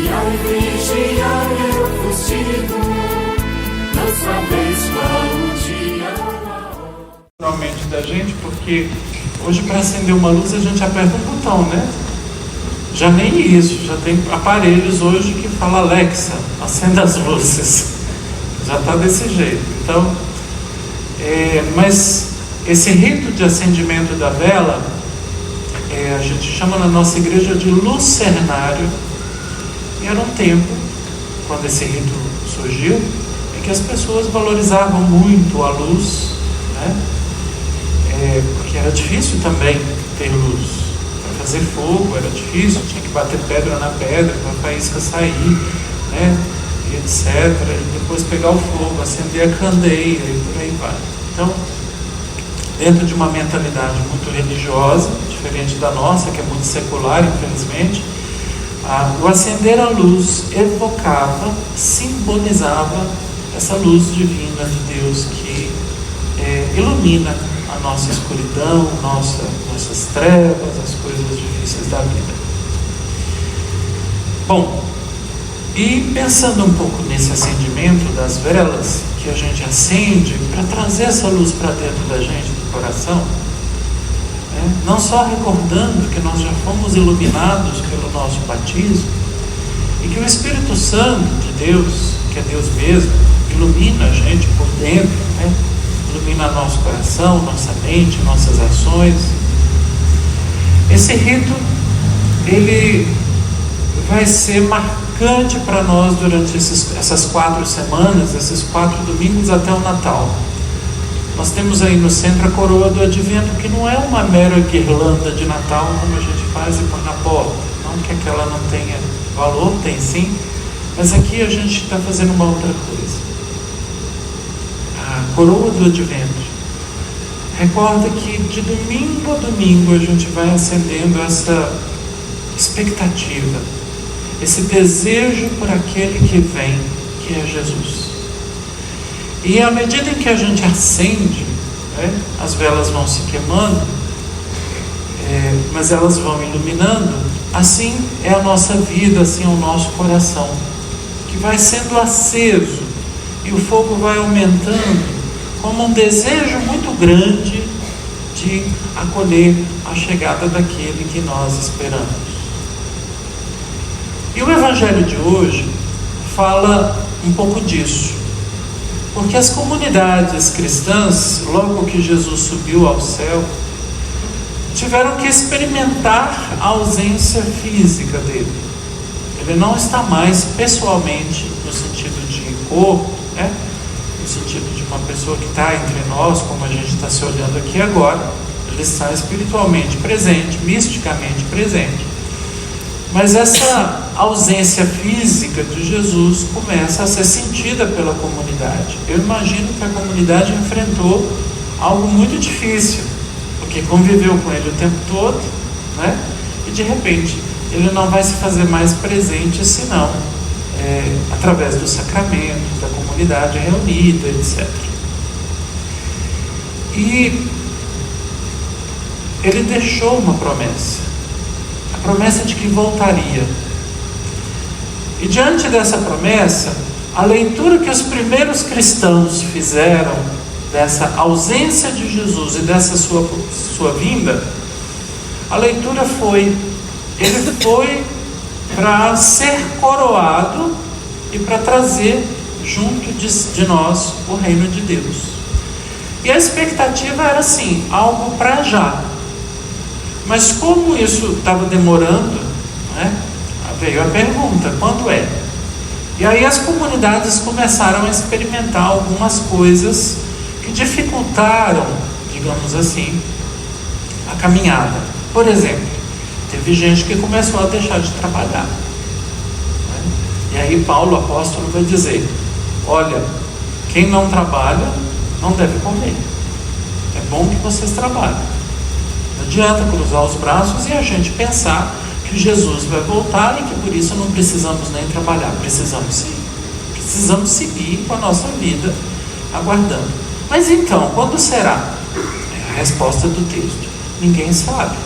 vigiar eu fustigo, não sabeis qual o dia. Normalmente da gente, porque hoje para acender uma luz a gente aperta um botão, né? Já nem isso, já tem aparelhos hoje que fala Alexa, acenda as luzes. Já está desse jeito. Então, mas esse rito de acendimento da vela, a gente chama na nossa igreja de lucernário. E era um tempo, quando esse rito surgiu, em que as pessoas valorizavam muito a luz, né? Porque era difícil também ter luz. Para fazer fogo era difícil, tinha que bater pedra na pedra para a faísca sair, né? E etc. E depois pegar o fogo, acender a candeia e por aí vai. Então, dentro de uma mentalidade muito religiosa, diferente da nossa, que é muito secular, infelizmente, o acender a luz evocava, simbolizava essa luz divina de Deus que ilumina a nossa escuridão, nossas trevas, as coisas difíceis da vida. Bom, e pensando um pouco nesse acendimento das velas que a gente acende para trazer essa luz para dentro da gente, do coração, não só recordando que nós já fomos iluminados pelo nosso batismo e que o Espírito Santo de Deus, que é Deus mesmo, ilumina a gente por dentro, né? Ilumina nosso coração, nossa mente, nossas ações. Esse rito, ele vai ser marcante para nós durante essas 4 semanas, esses 4 domingos até o Natal. Nós temos aí no centro a coroa do Advento, que não é uma mera guirlanda de Natal como a gente faz e põe na porta. Não que aquela não tenha valor, tem sim, mas aqui a gente está fazendo uma outra coisa. A coroa do Advento recorda que de domingo a domingo a gente vai acendendo essa expectativa, esse desejo por aquele que vem, que é Jesus. E à medida em que a gente acende, as velas vão se queimando, mas elas vão iluminando, assim é a nossa vida, assim é o nosso coração, que vai sendo aceso, e o fogo vai aumentando, como um desejo muito grande de acolher a chegada daquele que nós esperamos. E o Evangelho de hoje fala um pouco disso. Porque as comunidades cristãs, logo que Jesus subiu ao céu, tiveram que experimentar a ausência física dele. Ele não está mais pessoalmente, no sentido de corpo, né? No sentido de uma pessoa que está entre nós, como a gente está se olhando aqui agora. Ele está espiritualmente presente, misticamente presente. Mas essa ausência física de Jesus começa a ser sentida pela comunidade. Eu imagino que a comunidade enfrentou algo muito difícil, porque conviveu com ele o tempo todo, né? E de repente ele não vai se fazer mais presente senão através dos sacramentos, da comunidade reunida, etc. E ele deixou uma promessa. A promessa de que voltaria. E diante dessa promessa, a leitura que os primeiros cristãos fizeram dessa ausência de Jesus e dessa sua vinda, a leitura foi: ele foi para ser coroado e para trazer junto de nós o reino de Deus. E a expectativa era assim, algo para já. Mas como isso estava demorando, né, veio a pergunta: quando é? E aí as comunidades começaram a experimentar algumas coisas que dificultaram, digamos assim, a caminhada. Por exemplo, teve gente que começou a deixar de trabalhar, né? E aí Paulo, o apóstolo, vai dizer: olha, quem não trabalha não deve comer. É bom que vocês trabalhem. Não adianta cruzar os braços e a gente pensar que Jesus vai voltar e que por isso não precisamos nem trabalhar. Precisamos sim. Precisamos seguir com a nossa vida aguardando. Mas então, quando será? A resposta do texto: ninguém sabe.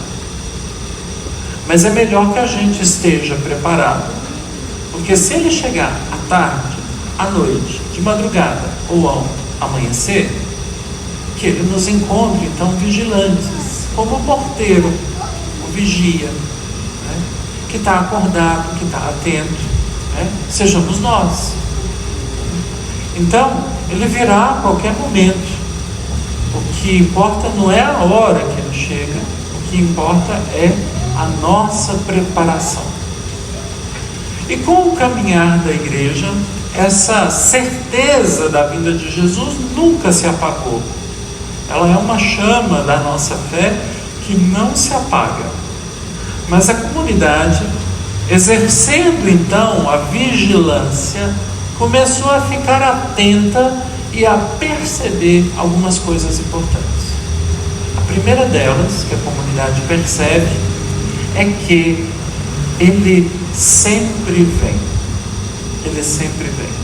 Mas é melhor que a gente esteja preparado Porque se ele chegar à tarde, à noite, de madrugada ou ao amanhecer, que ele nos encontre então vigilantes, como o porteiro, o vigia, né? Que está acordado, que está atento, né? Sejamos nós. Então, ele virá a qualquer momento. O que importa não é a hora que ele chega, o que importa é a nossa preparação. E com o caminhar da igreja, essa certeza da vinda de Jesus nunca se apagou. Ela é uma chama da nossa fé que não se apaga. Mas a comunidade, exercendo então a vigilância, começou a ficar atenta e a perceber algumas coisas importantes. A primeira delas, que a comunidade percebe, é que ele sempre vem. Ele sempre vem.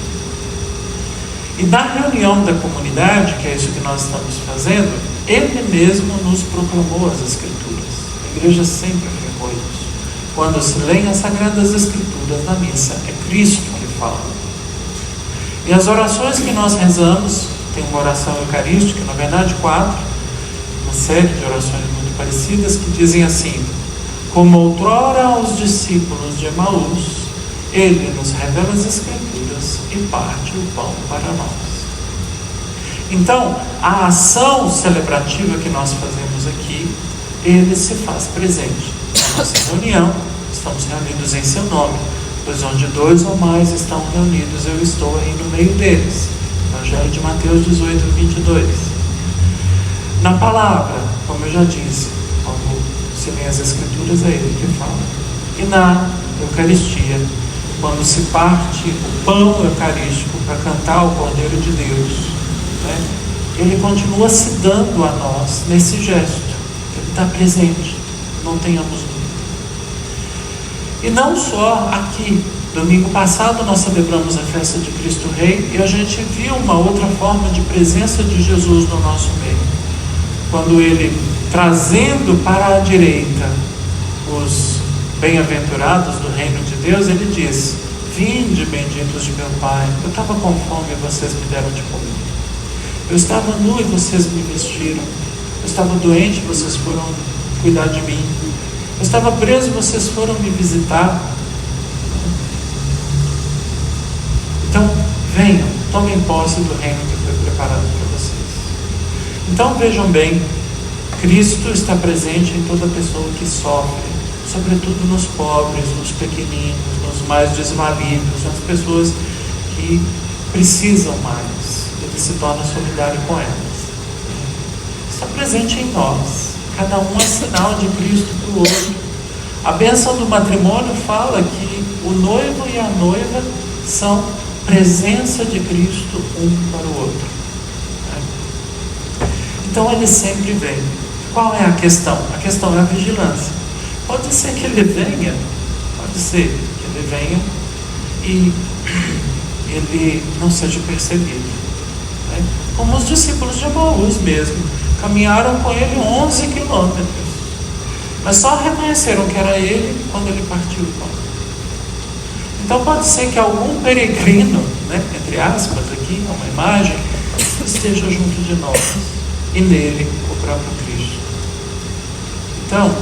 E na reunião da comunidade, que é isso que nós estamos fazendo, ele mesmo nos proclamou as Escrituras. A igreja sempre afirmou isso. Quando se leem as Sagradas Escrituras na missa, é Cristo que fala. E as orações que nós rezamos, tem uma oração eucarística, na verdade 4, uma série de orações muito parecidas, que dizem assim: como outrora aos discípulos de Emaús, ele nos revela as Escrituras e parte o pão para nós. Então, a ação celebrativa que nós fazemos aqui, ele se faz presente. Na nossa reunião, estamos reunidos em seu nome, pois onde 2 ou mais estão reunidos, eu estou aí no meio deles. Evangelho de Mateus 18, 22. Na palavra, como eu já disse, quando se lê as Escrituras, é ele que fala. E na Eucaristia, quando se parte o pão eucarístico para cantar o Cordeiro de Deus, né, ele continua se dando a nós nesse gesto. Ele está presente, não tenhamos dúvida. E não só aqui. Domingo passado nós celebramos a festa de Cristo Rei e a gente viu uma outra forma de presença de Jesus no nosso meio. Quando ele, trazendo para a direita os bem-aventurados do reino de Deus, ele diz: vinde, benditos de meu Pai, eu estava com fome e vocês me deram de comer. Eu estava nu e vocês me vestiram. Eu estava doente e vocês foram cuidar de mim. Eu estava preso e vocês foram me visitar. Então, venham, tomem posse do reino que foi preparado para vocês. Então, vejam bem, Cristo está presente em toda pessoa que sofre, sobretudo nos pobres, nos pequeninos, nos mais desvalidos, nas pessoas que precisam mais. Ele se torna solidário com elas. Está presente em nós. Cada um é sinal de Cristo para o outro. A bênção do matrimônio fala que o noivo e a noiva são presença de Cristo um para o outro. Então ele sempre vem. Qual é a questão? A questão é a vigilância. Pode ser que ele venha, e ele não seja percebido. Né? Como os discípulos de Emaús mesmo, caminharam com ele 11 quilômetros, mas só reconheceram que era ele quando ele partiu o pão. Então pode ser que algum peregrino, né, entre aspas aqui, é uma imagem, esteja junto de nós, e nele o próprio Cristo. Então,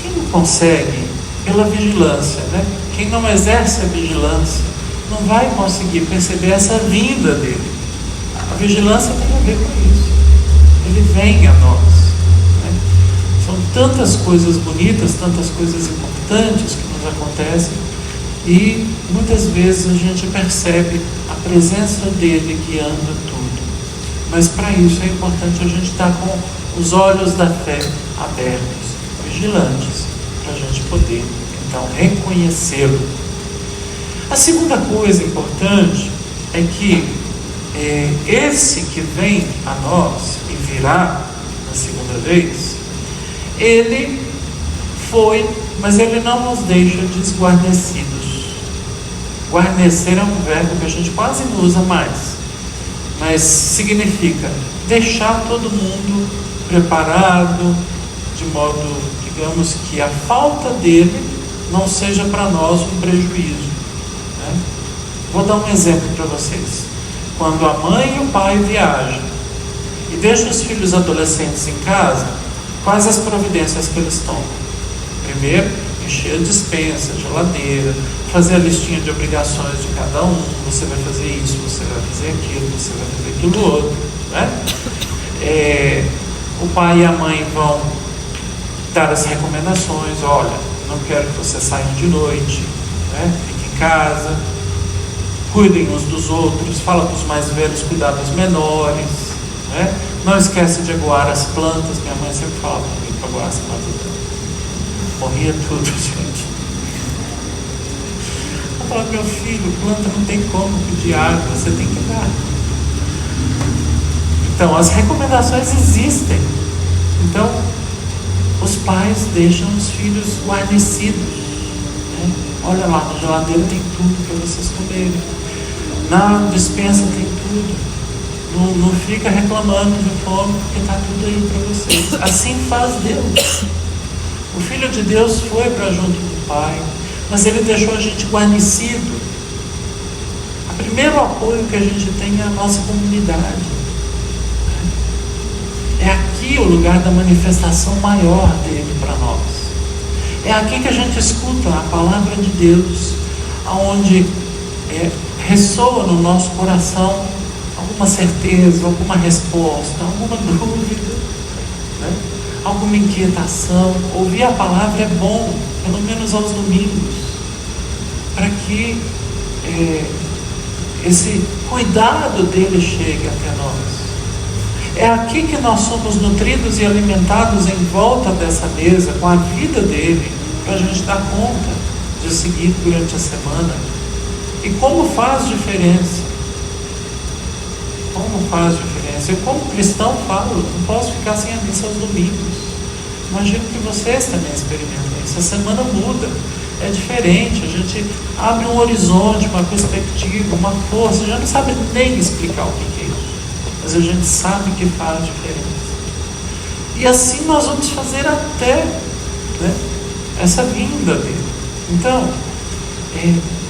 quem não consegue, pela vigilância, né? Quem não exerce a vigilância, não vai conseguir perceber essa vinda dele. A vigilância tem a ver com isso. Ele vem a nós. Né? São tantas coisas bonitas, tantas coisas importantes que nos acontecem, e muitas vezes a gente percebe a presença dele guiando tudo. Mas para isso é importante a gente estar com os olhos da fé abertos, vigilantes, para a gente poder então reconhecê-lo. A segunda coisa importante é que esse que vem a nós e virá na segunda vez, ele foi, mas ele não nos deixa desguarnecidos. Guarnecer é um verbo que a gente quase não usa mais, mas significa deixar todo mundo preparado, de modo, digamos, que a falta dele não seja para nós um prejuízo. Vou dar um exemplo para vocês. Quando a mãe e o pai viajam e deixam os filhos adolescentes em casa, quais as providências que eles tomam? Primeiro, encher a despensa, a geladeira, fazer a listinha de obrigações de cada um. Você vai fazer isso, você vai fazer aquilo, você vai fazer aquilo outro, né? O pai e a mãe vão dar as recomendações. Olha, não quero que você saia de noite, né? Fique em casa, cuidem uns dos outros, fala para os mais velhos cuidar dos menores, né? Não esquece de aguar as plantas. Minha mãe sempre falava para mim para aguar as plantas. Morria tudo, gente. Ela falava: meu filho, planta não tem como pedir água, você tem que dar. Então, as recomendações existem. Então, os pais deixam os filhos guarnecidos, né? Olha lá, na geladeira tem tudo para vocês comerem. Na despensa tem tudo. Não fica reclamando de fome, porque está tudo aí para vocês. Assim faz Deus. O Filho de Deus foi para junto do Pai, mas Ele deixou a gente guarnecido. O primeiro apoio que a gente tem é a nossa comunidade. É aqui o lugar da manifestação maior dele para nós. É aqui que a gente escuta a palavra de Deus, onde ressoa no nosso coração alguma certeza, alguma resposta, alguma dúvida, né? Alguma inquietação. Ouvir a palavra é bom, pelo menos aos domingos, para que esse cuidado dele chegue até nós. É aqui que nós somos nutridos e alimentados em volta dessa mesa, com a vida dele, para a gente dar conta de seguir durante a semana. E como faz diferença? Como faz diferença? Eu, como cristão, falo: não posso ficar sem a missa aos domingos. Imagino que vocês também experimentam isso. A semana muda, é diferente, a gente abre um horizonte, uma perspectiva, uma força. Já não sabe nem explicar o que é isso, mas a gente sabe que faz diferença. E assim nós vamos fazer até, né, essa vinda dele. Então,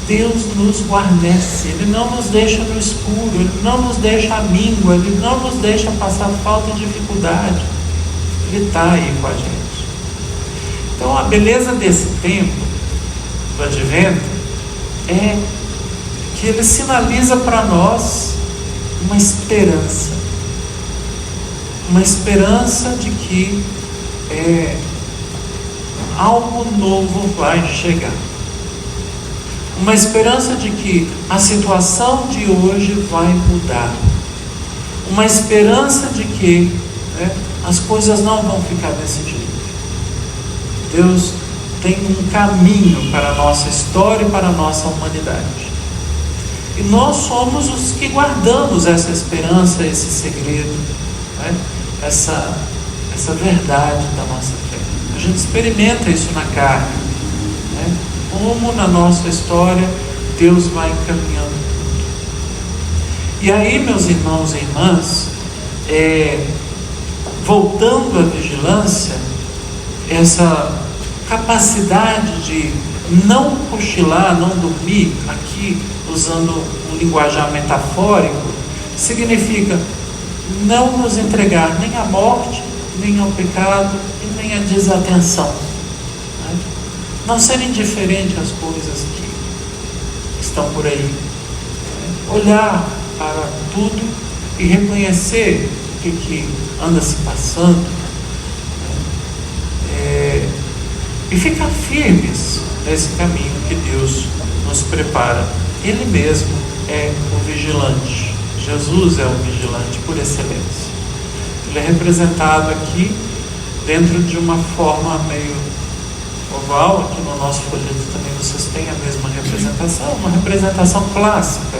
Deus nos guarnece, Ele não nos deixa no escuro, Ele não nos deixa à míngua, Ele não nos deixa passar falta e dificuldade. Ele está aí com a gente. Então, a beleza desse tempo do Advento é que ele sinaliza para nós uma esperança de que algo novo vai chegar. Uma esperança de que a situação de hoje vai mudar. Uma esperança de que as coisas não vão ficar desse jeito. Deus tem um caminho para a nossa história e para a nossa humanidade. E nós somos os que guardamos essa esperança, esse segredo, né? essa verdade da nossa fé. A gente experimenta isso na carne, né? Como na nossa história Deus vai encaminhando tudo. E aí, meus irmãos e irmãs, voltando à vigilância, essa capacidade de não cochilar, não dormir, aqui usando um linguajar metafórico, significa não nos entregar nem à morte, nem ao pecado e nem à desatenção. Não ser indiferente às coisas que estão por aí. Olhar para tudo e reconhecer o que anda se passando. E ficar firmes nesse caminho que Deus nos prepara. Ele mesmo é o vigilante. Jesus é o vigilante por excelência. Ele é representado aqui dentro de uma forma meio oval. Aqui no nosso folheto também vocês têm a mesma representação, uma representação clássica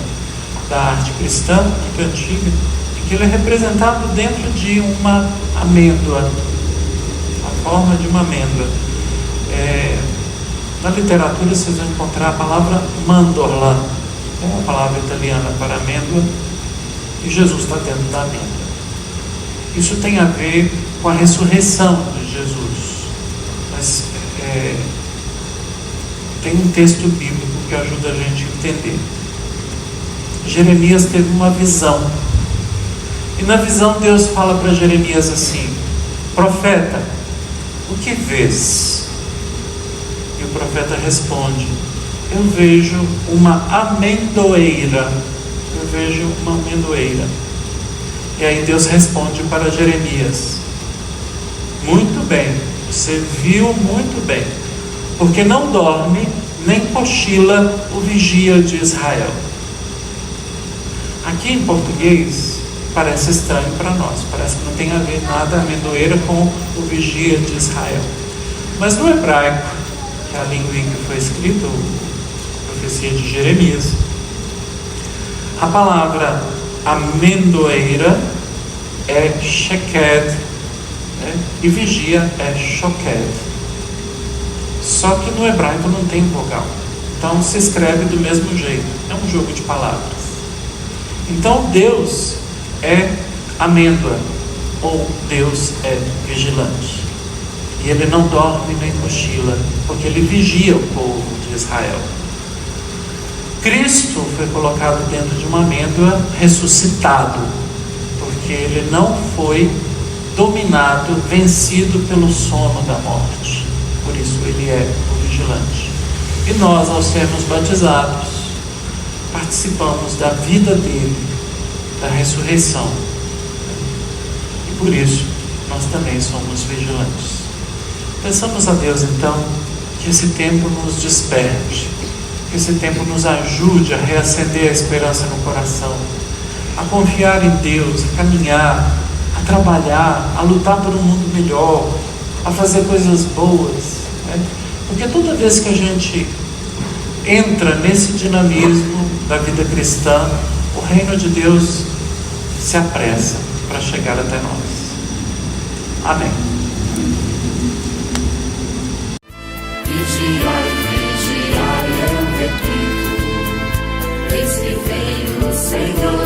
da arte cristã, muito antiga, em que ele é representado dentro de uma amêndoa, a forma de uma amêndoa. Na literatura vocês vão encontrar a palavra mandorla, é uma palavra italiana para amêndoa, e Jesus está dentro da amêndoa. Isso tem a ver com a ressurreição de Jesus, mas tem um texto bíblico que ajuda a gente a entender. Jeremias teve uma visão. E na visão Deus fala para Jeremias assim: profeta, o que vês? E o profeta responde: eu vejo uma amendoeira. Eu vejo uma amendoeira. E aí Deus responde para Jeremias: muito bem, você viu muito bem, porque não dorme nem cochila o vigia de Israel. Aqui em português parece estranho para nós, parece que não tem a ver nada a amendoeira com o vigia de Israel. Mas no hebraico, que é a língua em que foi escrita a profecia de Jeremias, a palavra amendoeira é sheked, né? E vigia é shoked. Só que no hebraico não tem vogal, então se escreve do mesmo jeito, é um jogo de palavras. Então Deus é amêndoa, ou Deus é vigilante. E Ele não dorme nem cochila, porque Ele vigia o povo de Israel. Cristo foi colocado dentro de uma amêndoa ressuscitado, porque Ele não foi dominado, vencido pelo sono da morte. Por isso Ele é o vigilante. E nós, ao sermos batizados, participamos da vida dele, da ressurreição. E por isso nós também somos vigilantes. Peçamos a Deus então que esse tempo nos desperte, que esse tempo nos ajude a reacender a esperança no coração, a confiar em Deus, a caminhar, a trabalhar, a lutar por um mundo melhor, a fazer coisas boas, né? Porque toda vez que a gente entra nesse dinamismo da vida cristã, o reino de Deus se apressa para chegar até nós. Amém. Vigiai, vigiai, eu repito, eis que vem o Senhor.